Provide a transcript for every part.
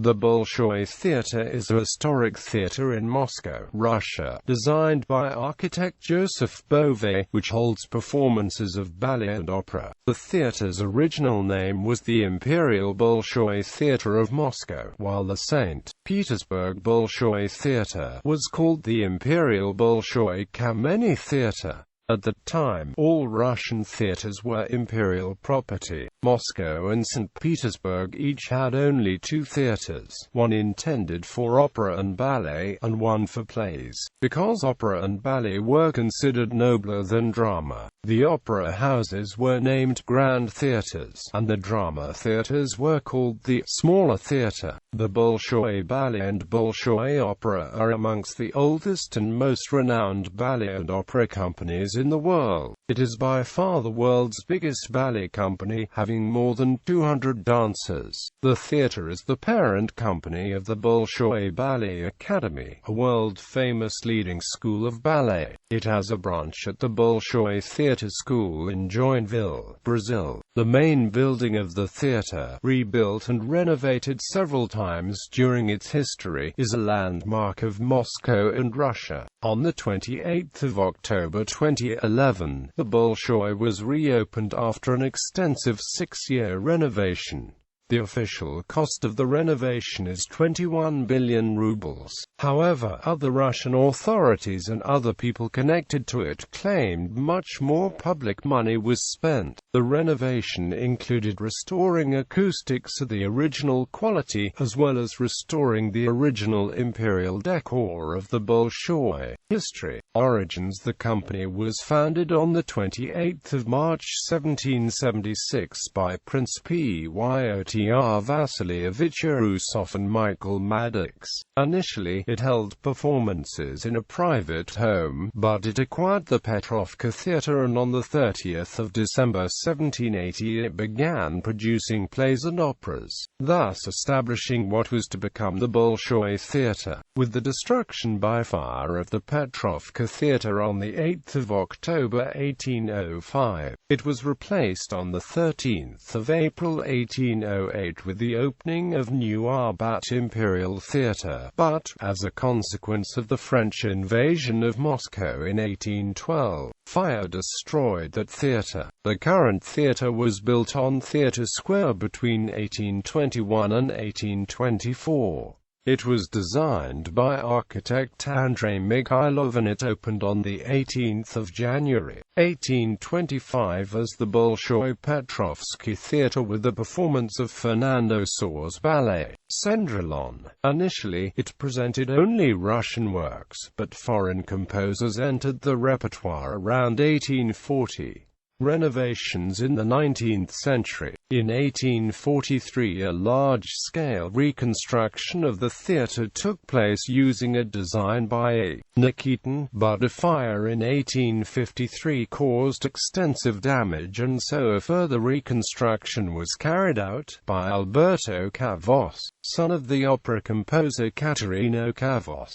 The Bolshoi Theatre is a historic theatre in Moscow, Russia, designed by architect Joseph Bové, which holds performances of ballet and opera. The theatre's original name was the Imperial Bolshoi Theatre of Moscow, while the St. Petersburg Bolshoi Theatre was called the Imperial Bolshoi Kamenny Theatre. At the time, all Russian theatres were imperial property. Moscow and St. Petersburg each had only two theatres, one intended for opera and ballet, and one for plays. Because opera and ballet were considered nobler than drama, the opera houses were named grand theatres, and the drama theatres were called the smaller theatre. The Bolshoi Ballet and Bolshoi Opera are amongst the oldest and most renowned ballet and opera companies in the world. It is by far the world's biggest ballet company, having more than 200 dancers. The theatre is the parent company of the Bolshoi Ballet Academy, a world-famous leading school of ballet. It has a branch at the Bolshoi Theatre School in Joinville, Brazil. The main building of the theatre, rebuilt and renovated several times during its history, is a landmark of Moscow and Russia. On the 28th of October 2011, the Bolshoi was reopened after an extensive 6-year renovation. The official cost of the renovation is 21 billion rubles. However, other Russian authorities and other people connected to it claimed much more public money was spent. The renovation included restoring acoustics to the original quality, as well as restoring the original imperial decor of the Bolshoi. History. Origins. The company was founded on the 28th of March 1776 by Prince Pyotr Vasilyevich Urusov and Michael Maddox. Initially, it held performances in a private home, but it acquired the Petrovka Theatre, and on the 30th of December 1780 it began producing plays and operas, thus establishing what was to become the Bolshoi Theatre. With the destruction by fire of the Petrovka Theatre on the 8th of October 1805, it was replaced on the 13th of April 1808 with the opening of new Arbat Imperial Theatre, but, as a consequence of the French invasion of Moscow in 1812, fire destroyed that theatre. The current theatre was built on Theatre Square between 1821 and 1824. It was designed by architect Andrei Mikhailov, and it opened on the 18th of January, 1825 as the Bolshoi Petrovsky Theatre with the performance of Fernando Sor's ballet, Cendrillon. Initially, it presented only Russian works, but foreign composers entered the repertoire around 1840. Renovations in the 19th century. In 1843 a large-scale reconstruction of the theatre took place using a design by A. Nikitin, but a fire in 1853 caused extensive damage, and so a further reconstruction was carried out by Alberto Kavos, son of the opera composer Katerino Kavos.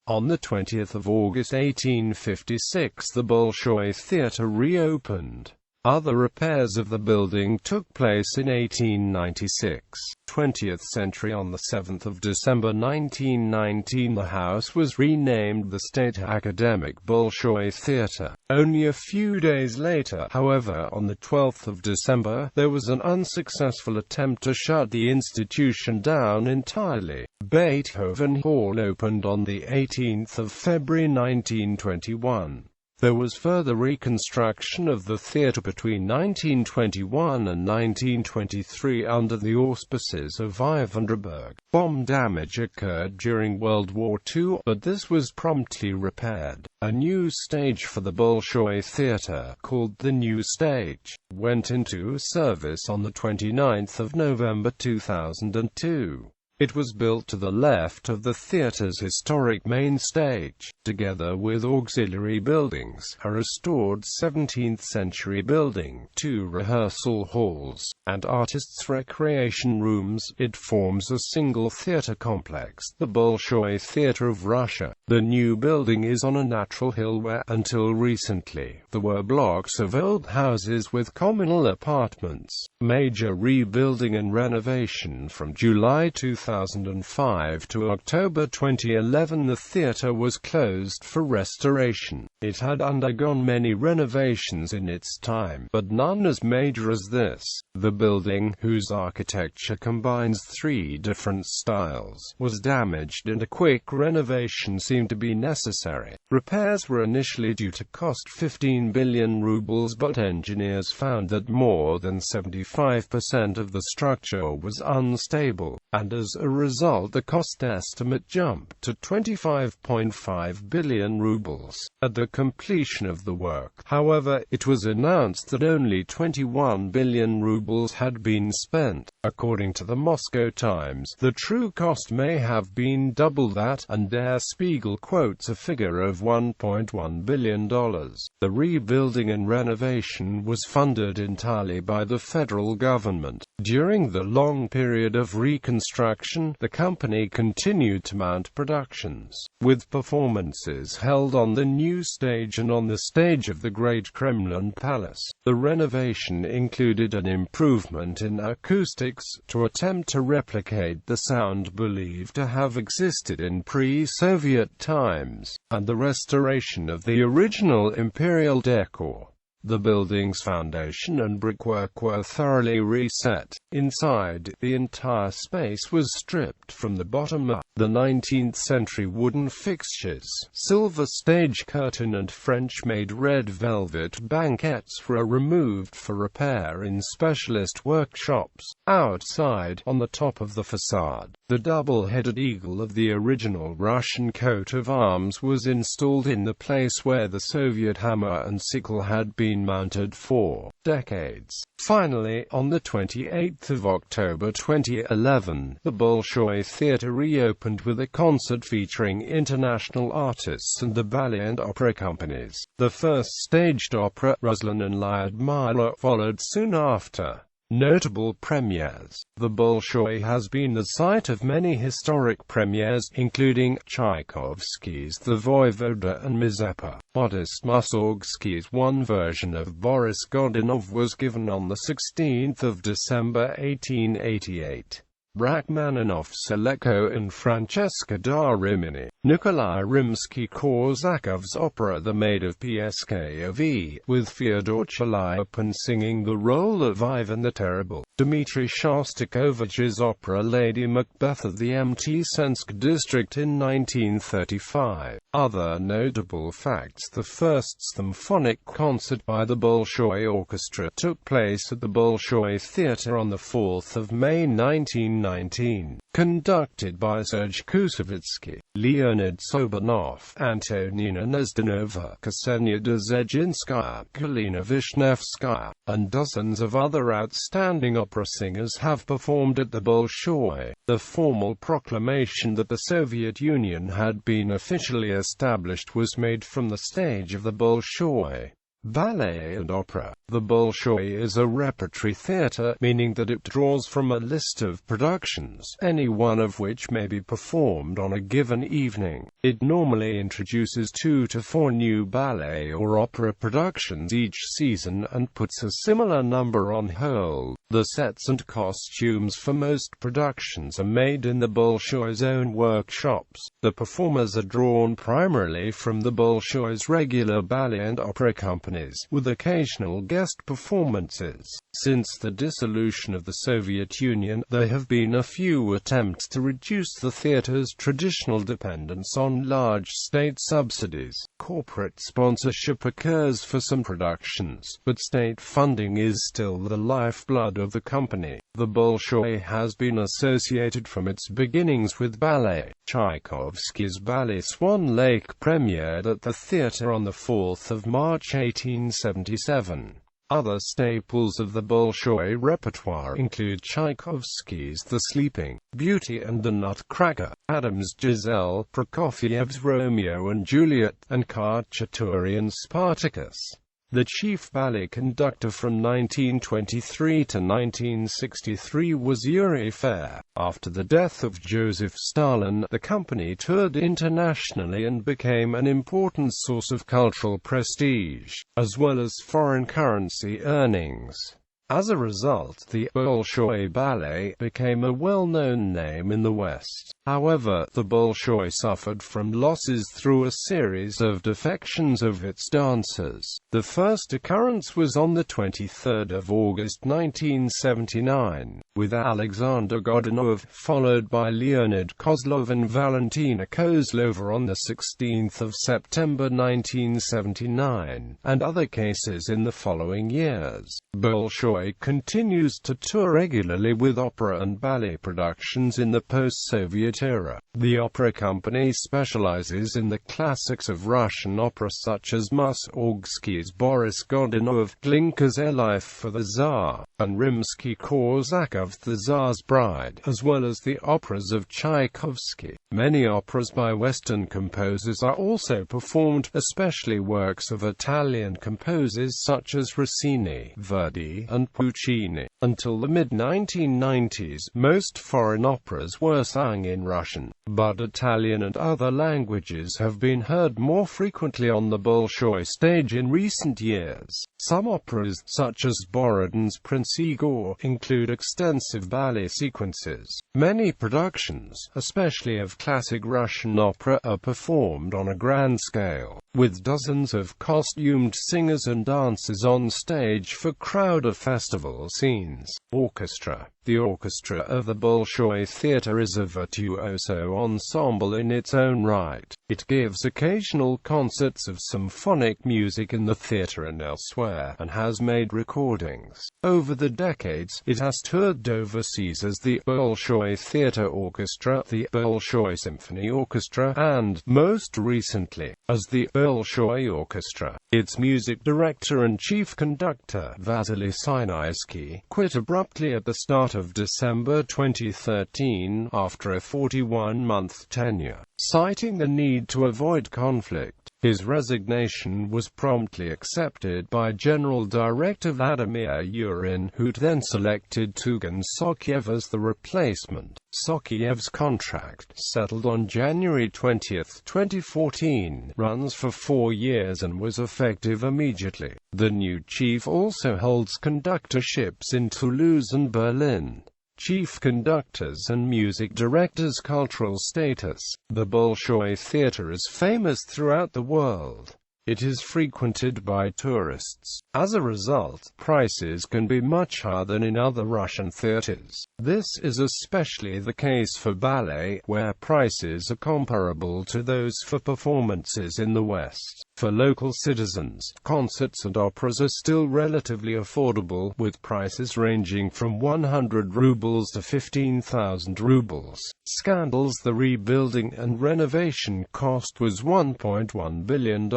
On the 20th of August 1856 the Bolshoi Theatre reopened. Other repairs of the building took place in 1896. 20th century. On the 7th of December 1919 the house was renamed the State Academic Bolshoi Theatre. Only a few days later, however, on the 12th of December, there was an unsuccessful attempt to shut the institution down entirely. Beethoven Hall opened on the 18th of February 1921. There was further reconstruction of the theatre between 1921 and 1923 under the auspices of I. Vanderburg. Bomb damage occurred during World War II, but this was promptly repaired. A new stage for the Bolshoi Theatre, called the New Stage, went into service on the 29th of November 2002. It was built to the left of the theatre's historic main stage, together with auxiliary buildings, a restored 17th-century building, 2 rehearsal halls, and artists' recreation rooms. It forms a single theatre complex, the Bolshoi Theatre of Russia. The new building is on a natural hill where, until recently, there were blocks of old houses with communal apartments. Major rebuilding and renovation from July 2000 2005 to October 2011, the theatre was closed for restoration. It had undergone many renovations in its time, but none as major as this. The building, whose architecture combines three different styles, was damaged and a quick renovation seemed to be necessary. Repairs were initially due to cost 15 billion rubles, but engineers found that more than 75% of the structure was unstable, and as a result the cost estimate jumped to 25.5 billion rubles. At the completion of the work, however, it was announced that only 21 billion rubles had been spent. According to the Moscow Times, the true cost may have been double that, and Der Spiegel quotes a figure of $1.1 billion. The rebuilding and renovation was funded entirely by the federal government. During the long period of reconstruction, the company continued to mount productions, with performances held on the new stage and on the stage of the Great Kremlin Palace. The renovation included an improvement in acoustics, to attempt to replicate the sound believed to have existed in pre-Soviet times, and the restoration of the original imperial decor. The building's foundation and brickwork were thoroughly reset. Inside, the entire space was stripped from the bottom up. The 19th-century wooden fixtures, silver stage curtain and French-made red velvet banquettes were removed for repair in specialist workshops. Outside, on the top of the facade, the double-headed eagle of the original Russian coat of arms was installed in the place where the Soviet hammer and sickle had been mounted for decades. Finally, on the 28th of October 2011, the Bolshoi Theatre reopened with a concert featuring international artists and the ballet and opera companies. The first staged opera, Ruslan and Lyudmila, followed soon after. Notable premieres. The Bolshoi has been the site of many historic premieres, including Tchaikovsky's The Voivoda and Mazeppa. Modest Mussorgsky's one version of Boris Godunov was given on 16 December 1888. Rachmaninoff's Aleko and Francesca da Rimini. Nikolai Rimsky-Korsakov's opera The Maid of Pskov, with Fyodor Chalyapin singing the role of Ivan the Terrible. Dmitry Shostakovich's opera Lady Macbeth of the Mtsensk district in 1935. Other notable facts: the first symphonic concert by the Bolshoi Orchestra took place at the Bolshoi Theatre on 4 May 1919. Conducted by Serge Koussevitzky, Leonid Sobanov, Antonina Nezdanova, Ksenia Dzedzinskaya, Galina Vishnevskaya, and dozens of other outstanding opera singers have performed at the Bolshoi. The formal proclamation that the Soviet Union had been officially established was made from the stage of the Bolshoi. Ballet and opera. The Bolshoi is a repertory theatre, meaning that it draws from a list of productions, any one of which may be performed on a given evening. It normally introduces 2 to 4 new ballet or opera productions each season and puts a similar number on hold. The sets and costumes for most productions are made in the Bolshoi's own workshops. The performers are drawn primarily from the Bolshoi's regular ballet and opera companies, with occasional guest performances. Since the dissolution of the Soviet Union, there have been a few attempts to reduce the theatre's traditional dependence on large state subsidies. Corporate sponsorship occurs for some productions, but state funding is still the lifeblood of the company. The Bolshoi has been associated from its beginnings with ballet. Tchaikovsky's ballet Swan Lake premiered at the theatre on 4 March 1877. Other staples of the Bolshoi repertoire include Tchaikovsky's The Sleeping Beauty and The Nutcracker, Adam's Giselle, Prokofiev's Romeo and Juliet, and Khachaturian's Spartacus. The chief ballet conductor from 1923 to 1963 was Yuri Fair. After the death of Joseph Stalin, the company toured internationally and became an important source of cultural prestige, as well as foreign currency earnings. As a result, the Bolshoi Ballet became a well-known name in the West. However, the Bolshoi suffered from losses through a series of defections of its dancers. The first occurrence was on the 23rd of August 1979, with Alexander Godunov, followed by Leonid Kozlov and Valentina Kozlova on the 16th of September 1979, and other cases in the following years. Bolshoi continues to tour regularly with opera and ballet productions in the post-Soviet era. The opera company specializes in the classics of Russian opera such as Mussorgsky's Boris Godunov, Glinka's A Life for the Tsar, and Rimsky-Korsakov's The Tsar's Bride, as well as the operas of Tchaikovsky. Many operas by Western composers are also performed, especially works of Italian composers such as Rossini, Verdi, and Puccini. Until the mid-1990s, most foreign operas were sung in Russian, but Italian and other languages have been heard more frequently on the Bolshoi stage in recent years. Some operas, such as Borodin's Prince Igor, include extensive ballet sequences. Many productions, especially of classic Russian opera, are performed on a grand scale, with dozens of costumed singers and dancers on stage for crowded festival scenes. Orchestra. The orchestra of the Bolshoi Theatre is a virtuoso ensemble in its own right. It gives occasional concerts of symphonic music in the theatre and elsewhere, and has made recordings. Over the decades, it has toured overseas as the Bolshoi Theatre Orchestra, the Bolshoi Symphony Orchestra, and, most recently, as the Bolshoi Orchestra. Its music director and chief conductor, Vasily Sinaisky, quit abruptly at the start of December 2013 after a 41-month tenure, citing the need to avoid conflict. His resignation was promptly accepted by General Director Vladimir Yurin, who then selected Tugan Sokiev as the replacement. Sokiev's contract, settled on January 20, 2014, runs for 4 years and was effective immediately. The new chief also holds conductorships in Toulouse and Berlin. Chief conductors and music directors' cultural status. The Bolshoi Theatre is famous throughout the world. It is frequented by tourists. As a result, prices can be much higher than in other Russian theaters. This is especially the case for ballet, where prices are comparable to those for performances in the West. For local citizens, concerts and operas are still relatively affordable, with prices ranging from 100 rubles to 15,000 rubles. Scandals. The rebuilding and renovation cost was $1.1 billion,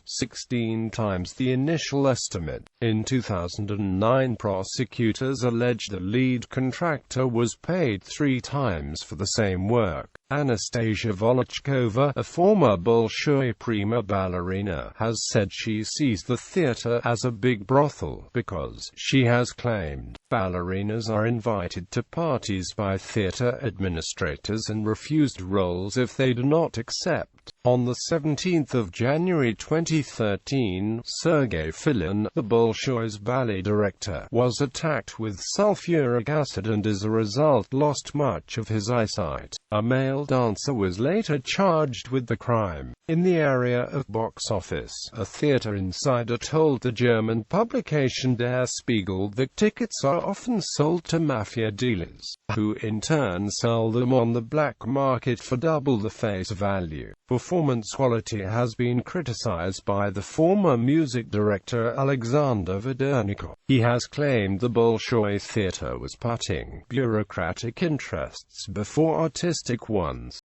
16 times the initial estimate. In 2009, prosecutors alleged the lead contractor was paid 3 times for the same work. Anastasia Volkova, a former Bolshoi prima ballerina, has said she sees the theatre as a big brothel because, she has claimed, ballerinas are invited to parties by theatre administrators and refused roles if they do not accept. On the 17th of January 2013, Sergei Filin, the Bolshoi's ballet director, was attacked with sulfuric acid and as a result lost much of his eyesight. A male dancer was later charged with the crime. In the area of box office, a theatre insider told the German publication Der Spiegel that tickets are often sold to mafia dealers, who in turn sell them on the black market for double the face value. Performance quality has been criticized by the former music director Alexander Vodernikov. He has claimed the Bolshoi Theatre was putting bureaucratic interests before artistic ones.